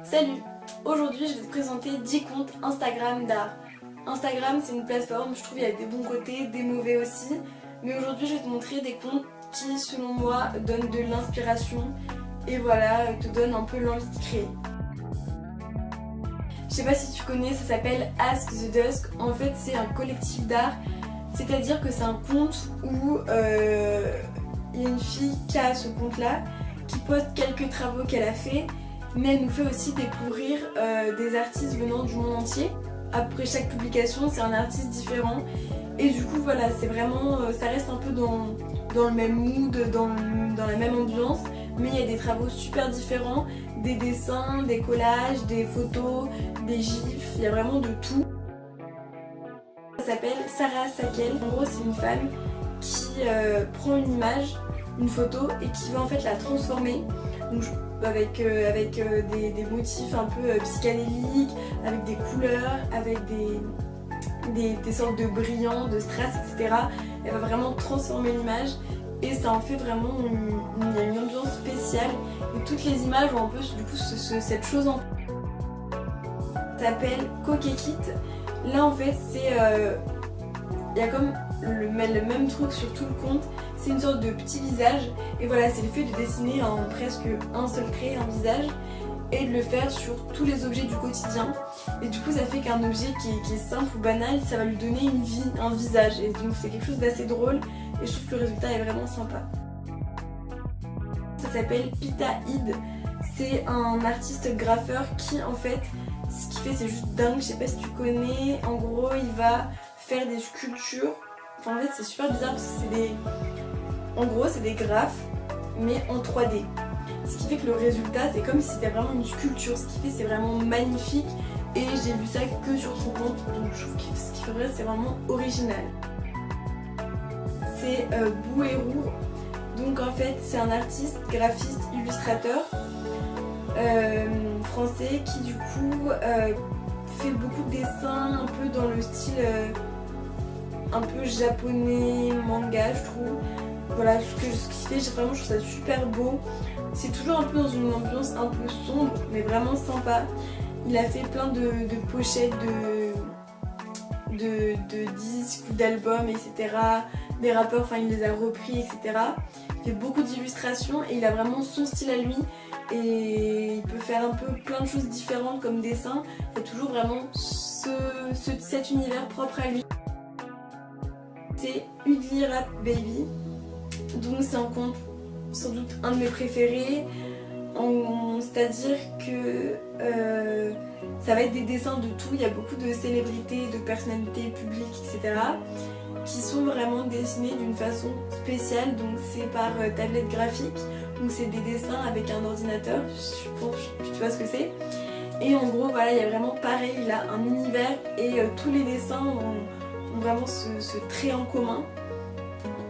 Salut! Aujourd'hui je vais te présenter 10 comptes Instagram d'art. Instagram c'est une plateforme, je trouve il y a des bons côtés, des mauvais aussi. Mais aujourd'hui je vais te montrer des comptes qui selon moi donnent de l'inspiration et voilà, te donnent un peu l'envie de créer. Je sais pas si tu connais, ça s'appelle Ask the Dusk. En fait c'est un collectif d'art, c'est-à-dire que c'est un compte où il y a une fille qui a ce compte là, qui poste quelques travaux qu'elle a fait, mais elle nous fait aussi découvrir des artistes venant du monde entier. Après chaque publication c'est un artiste différent et du coup voilà, c'est vraiment, ça reste un peu dans le même mood, dans la même ambiance, mais il y a des travaux super différents, des dessins, des collages, des photos, des gifs, il y a vraiment de tout. Ça s'appelle Sarah Sakel. En gros c'est une femme qui prend une image, une photo et qui va en fait la transformer. Donc, avec des motifs un peu psychédéliques, avec des couleurs, avec des sortes de brillants, de strass, etc. Elle va vraiment transformer l'image et ça en fait vraiment il y a une ambiance spéciale et toutes les images ont un peu du coup cette chose en. Ça s'appelle Kokekit. Là en fait c'est il y a comme le même truc sur tout le compte, c'est une sorte de petit visage et voilà, c'est le fait de dessiner en presque un seul trait un visage et de le faire sur tous les objets du quotidien et du coup ça fait qu'un objet qui est simple ou banal, ça va lui donner une vie, un visage et donc c'est quelque chose d'assez drôle et je trouve que le résultat est vraiment sympa. Ça s'appelle Pita Id, c'est un artiste graffeur qui en fait, ce qu'il fait c'est juste dingue, je sais pas si tu connais, en gros il va faire des sculptures, enfin en fait c'est super bizarre parce que c'est des, en gros c'est des graphes mais en 3D, ce qui fait que le résultat c'est comme si c'était vraiment une sculpture, ce qui fait c'est vraiment magnifique et j'ai vu ça que sur son compte donc je trouve que ce qu'il ferait c'est vraiment original. C'est Bouérou, donc en fait c'est un artiste, graphiste, illustrateur français qui du coup fait beaucoup de dessins un peu dans le style un peu japonais, manga je trouve. Voilà ce qu'il fait, vraiment je trouve ça super beau. C'est toujours un peu dans une ambiance un peu sombre mais vraiment sympa. Il a fait plein de pochettes de disques ou d'albums etc. Des rappeurs, enfin il les a repris etc. Il fait beaucoup d'illustrations et il a vraiment son style à lui et il peut faire un peu plein de choses différentes comme dessin. Il y a toujours vraiment cet univers propre à lui. C'est Ugly Rap Baby, donc c'est un compte sans doute un de mes préférés, c'est-à-dire que ça va être des dessins de tout, il y a beaucoup de célébrités, de personnalités publiques, etc. qui sont vraiment dessinés d'une façon spéciale, donc c'est par tablette graphique, donc c'est des dessins avec un ordinateur, je pense que tu vois ce que c'est. Et en gros voilà, il y a vraiment pareil, il a un univers et tous les dessins ont vraiment ce trait en commun.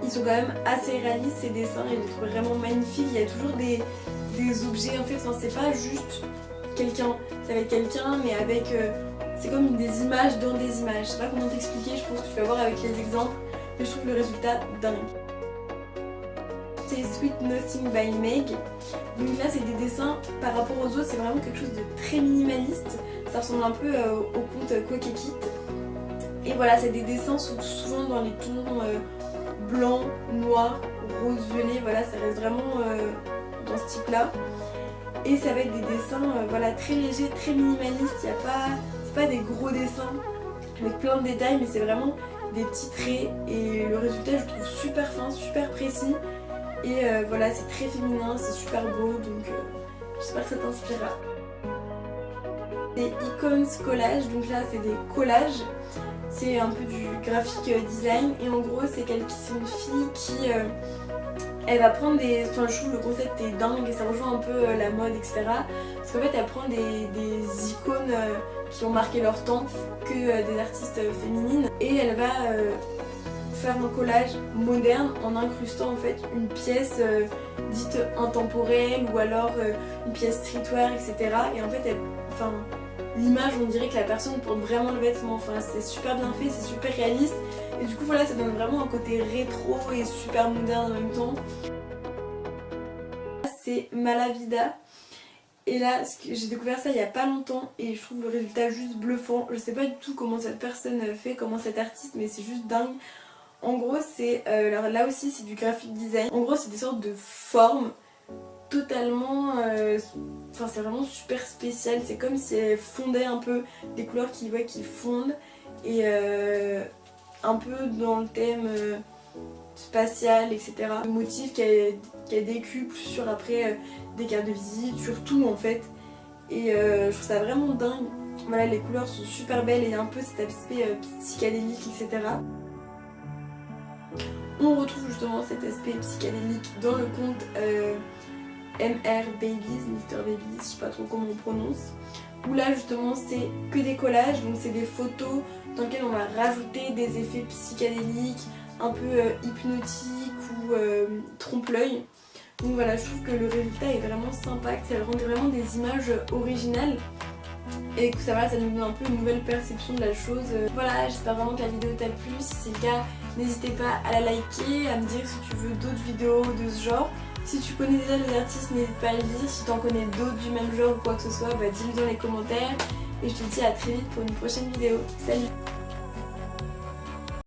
Ils sont quand même assez réalistes ces dessins et je les trouve vraiment magnifiques. Il y a toujours des objets en fait, enfin, c'est pas juste quelqu'un, ça va être quelqu'un mais avec c'est comme des images dans des images. Je sais pas comment t'expliquer, je pense que tu vas voir avec les exemples, mais je trouve le résultat dingue. C'est Sweet Nothing by Meg. Donc là c'est des dessins par rapport aux autres, c'est vraiment quelque chose de très minimaliste. Ça ressemble un peu au compte Kokekit. Et voilà, c'est des dessins souvent dans les tons blanc, noir, rose, violet, voilà, ça reste vraiment dans ce type là. Et ça va être des dessins voilà, très légers, très minimalistes, c'est pas des gros dessins avec plein de détails, mais c'est vraiment des petits traits et le résultat je le trouve super fin, super précis et voilà, c'est très féminin, c'est super beau, donc j'espère que ça t'inspirera. Des Icons Collage, donc là c'est des collages. C'est un peu du graphic design et en gros c'est une fille qui elle va prendre des... Enfin je trouve le concept est dingue et ça rejoint un peu la mode etc. Parce qu'en fait elle prend des icônes qui ont marqué leur temps que des artistes féminines et elle va faire un collage moderne en incrustant en fait une pièce dite intemporelle ou alors une pièce streetwear etc. Et en fait l'image on dirait que la personne porte vraiment le vêtement, enfin c'est super bien fait, c'est super réaliste et du coup voilà ça donne vraiment un côté rétro et super moderne en même temps. C'est Malavida Et là, j'ai découvert ça il y a pas longtemps et je trouve le résultat juste bluffant. Je sais pas du tout comment cette personne fait, comment cet artiste, mais c'est juste dingue. En gros, c'est alors là aussi c'est du graphic design. En gros, c'est des sortes de formes totalement, enfin c'est vraiment super spécial. C'est comme si elle fondait un peu des couleurs qui fondent et un peu dans le thème spatial, etc. Le motif qu'elle décuple sur après des cartes de visite, sur tout en fait. Et je trouve ça vraiment dingue. Voilà, les couleurs sont super belles et il y a un peu cet aspect psychédélique, etc. On retrouve justement cet aspect psychédélique dans le conte MR Babies, Mr Babies, je sais pas trop comment on prononce. Où là justement c'est que des collages, donc c'est des photos dans lesquelles on va rajouter des effets psychédéliques, un peu hypnotiques ou trompe-l'œil. Donc voilà, je trouve que le résultat est vraiment sympa, que ça rend vraiment des images originales et que ça nous donne un peu une nouvelle perception de la chose. Voilà, j'espère vraiment que la vidéo t'a plu. Si c'est le cas, n'hésitez pas à la liker, à me dire si tu veux d'autres vidéos de ce genre. Si tu connais déjà les artistes, n'hésite pas à le dire. Si tu en connais d'autres du même genre ou quoi que ce soit, dis-le dans les commentaires. Et je te dis à très vite pour une prochaine vidéo. Salut!